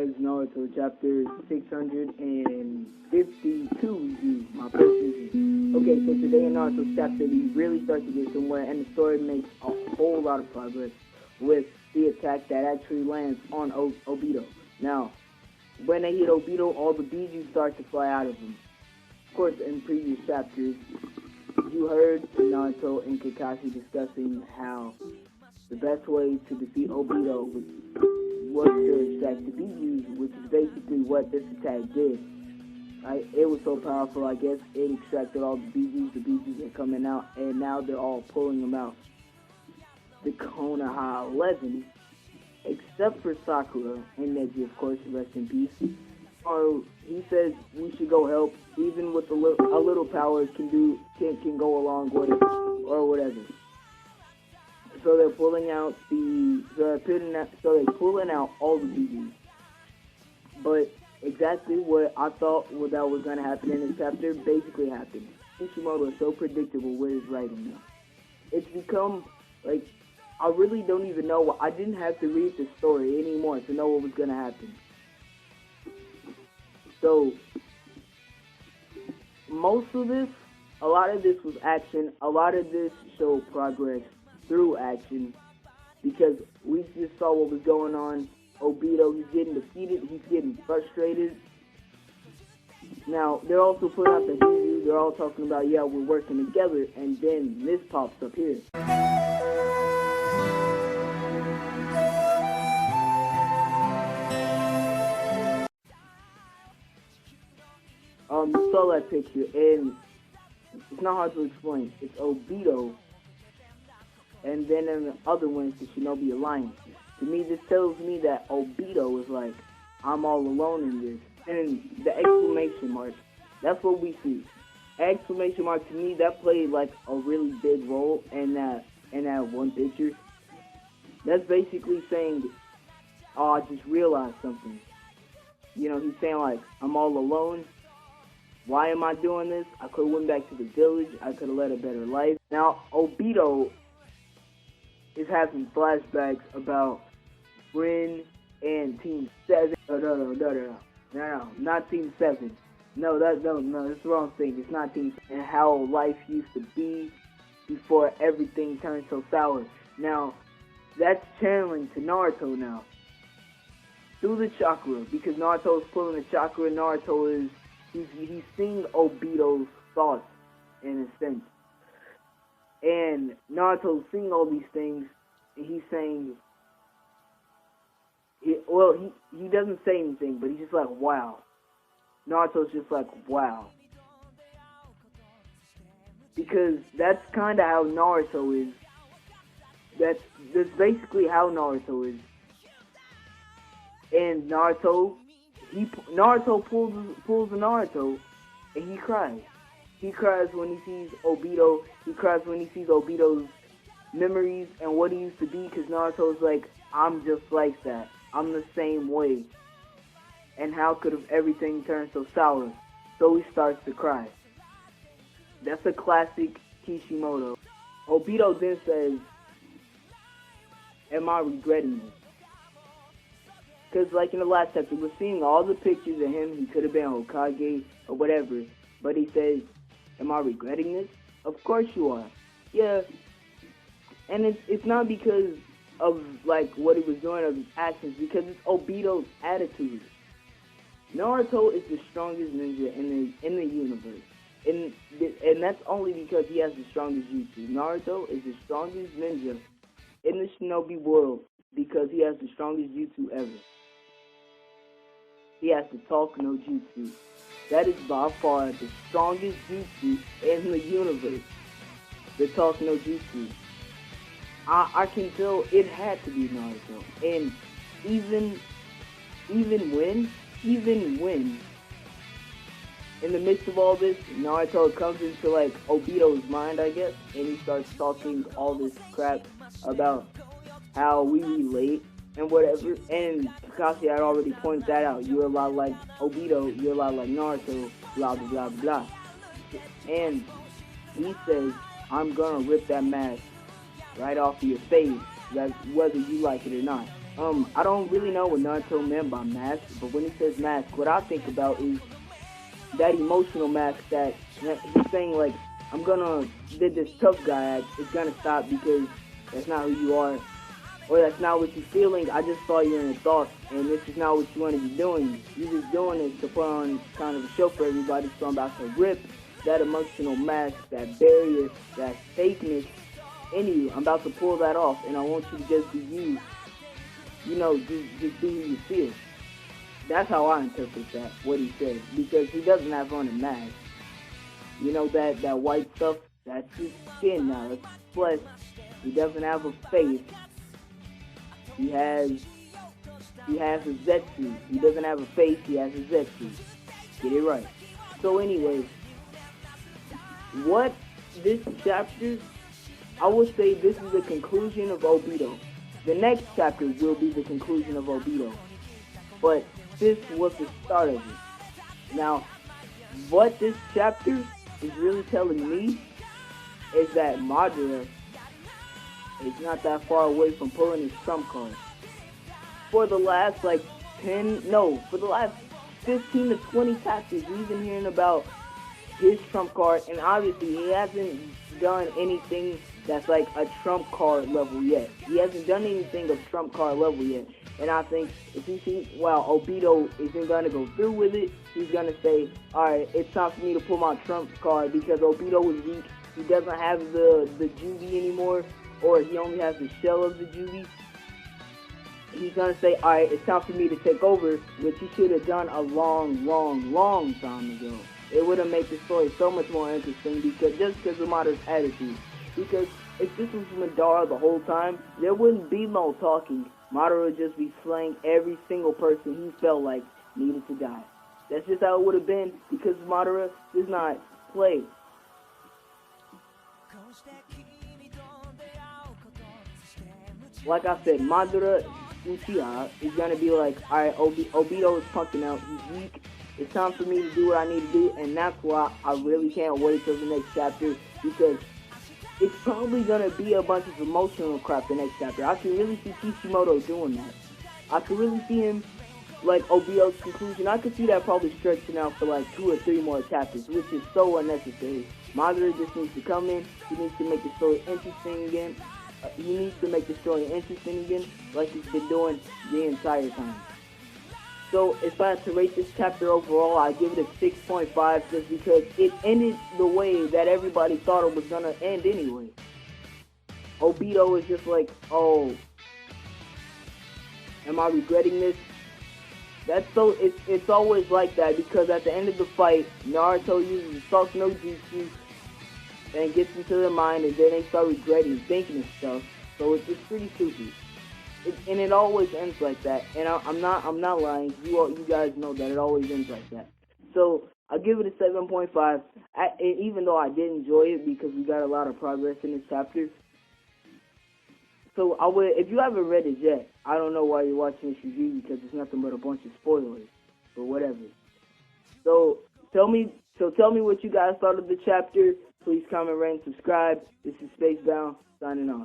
guys, Naruto chapter 652 review, my first review. Okay, so today in Naruto's chapter, we really start to get somewhere, and the story makes a whole lot of progress with the attack that actually lands on Obito. Now, when they hit Obito, all the Biju start to fly out of him. Of course, in previous chapters, you heard Naruto and Kakashi discussing how the best way to defeat Obito was to extract the Biju, which is basically what this attack did. Right? It was so powerful, I guess, it extracted all the Bijus are coming out, and now they're all pulling them out. The Konoha 11, except for Sakura and Neji, of course, rest in peace. He says we should go help, even with a little power can go a long way, or whatever. So they're pulling out they're pulling out all the Bijus. But exactly what I thought that was going to happen in this chapter basically happened. Kishimoto is so predictable with his writing now. It's become, like, I really don't even know. I didn't have to read the story anymore to know what was going to happen. So, a lot of this was action. A lot of this showed progress through action, because we just saw what was going on. Obito, he's getting defeated, he's getting frustrated. Now, they're also putting out the Biju, they're all talking about, yeah, we're working together, and then this pops up here. You saw that picture, and it's not hard to explain. It's Obito, and then in the other one, it's the Shinobi Alliance. To me, this tells me that Obito is like, I'm all alone in this. And the exclamation mark, that's what we see. Exclamation mark, to me, that played like a really big role in that one picture. That's basically saying, oh, I just realized something. You know, he's saying like, I'm all alone. Why am I doing this? I could have went back to the village. I could have led a better life. Now, Obito is having flashbacks about Rin and Team 7. No, not Team 7. No, that's the wrong thing. It's not Team 7. And how life used to be before everything turned so sour. Now, that's channeling to Naruto now. Through the chakra, because Naruto is pulling the chakra, Naruto is, he's seeing Obito's thoughts, in a sense. And Naruto's seeing all these things, and he's saying, he doesn't say anything, but he's just like, wow. Naruto's just like, wow. Because that's kind of how Naruto is. That's basically how Naruto is. And Naruto pulls a Naruto, and he cries. He cries when he sees Obito. He cries when he sees Obito's memories and what he used to be, because Naruto's like, I'm just like that. I'm the same way. And how could have everything turned so sour? So he starts to cry. That's a classic Kishimoto. Obito then says, am I regretting this? Because like in the last chapter, we're seeing all the pictures of him. He could have been Hokage or whatever. But he says, am I regretting this? Of course you are. Yeah. And it's not because of like what he was doing or his actions, because it's Obito's attitude. Naruto is the strongest ninja in the universe. And that's only because he has the strongest jutsu. Naruto is the strongest ninja in the shinobi world because he has the strongest jutsu ever. He has the talk no jutsu. That is by far the strongest jutsu in the universe. The talk no jutsu. I can tell it had to be Naruto. And even when in the midst of all this, Naruto comes into like Obito's mind, I guess, and he starts talking all this crap about how we relate and whatever. And Kakashi had already pointed that out. You're a lot like Obito, you're a lot like Naruto, blah blah blah blah. And he says, I'm gonna rip that mask right off of your face, whether you like it or not. I don't really know what Naruto meant by mask, but when he says mask, what I think about is that emotional mask that he's saying, like, I'm gonna did this tough guy act, it's gonna stop because that's not who you are, or that's not what you're feeling. I just saw your inner thoughts, and this is not what you want to be doing. You're just doing this to put on kind of a show for everybody, so I'm about to rip that emotional mask, that barrier, that fakeness in you. I'm about to pull that off, and I want you to just be you. You know, just be who you feel. That's how I interpret that, what he said, because he doesn't have on a mask. You know, that white stuff, that's his skin now, that's flesh. He doesn't have a face. He has a Zetsu. He doesn't have a face, he has a Zetsu. Get it right. So anyways, what this chapter, I would say this is the conclusion of Obito. The next chapter will be the conclusion of Obito. But this was the start of it. Now, what this chapter is really telling me is that Madara is not that far away from pulling his trump card. For the last for the last 15 to 20 chapters, we've been hearing about his trump card, and obviously he hasn't done anything that's like a trump card level yet. He hasn't done anything of trump card level yet. And I think if he sees, Obito isn't going to go through with it, he's going to say, alright, it's time for me to pull my trump card because Obito is weak. He doesn't have the juvie anymore, or he only has the shell of the juvie. He's going to say, alright, it's time for me to take over, which he should have done a long time ago. It would have made the story so much more interesting because of Madara's attitude. Because if this was Madara the whole time, there wouldn't be no talking. Madara would just be slaying every single person he felt like needed to die. That's just how it would have been because Madara does not play. Like I said, Madara Uchiha is going to be like, alright, Obito is punking out, he's weak, it's time for me to do what I need to do, and that's why I really can't wait till the next chapter, because it's probably going to be a bunch of emotional crap the next chapter. I can really see Kishimoto doing that. I can really see him, like Obito's conclusion, I could see that probably stretching out for like 2 or 3 more chapters, which is so unnecessary. Madara just needs to come in, he needs to make the story interesting again. He needs to make the story interesting again, like he's been doing the entire time. So if I had to rate this chapter overall, I give it a 6.5 just because it ended the way that everybody thought it was gonna end anyway. Obito is just like, oh, am I regretting this? That's so, it's always like that because at the end of the fight, Naruto uses Salt no Jutsu and gets into their mind, and then they start regretting thinking and stuff. So it's pretty stupid. And it always ends like that. And I'm not lying. You guys know that it always ends like that. So I'll give it a 7.5. Even though I did enjoy it because we got a lot of progress in this chapter. So if you haven't read it yet, I don't know why you're watching this review because it's nothing but a bunch of spoilers. But whatever. So tell me what you guys thought of the chapter. Please comment, rate, and subscribe. This is Spacebound, signing off.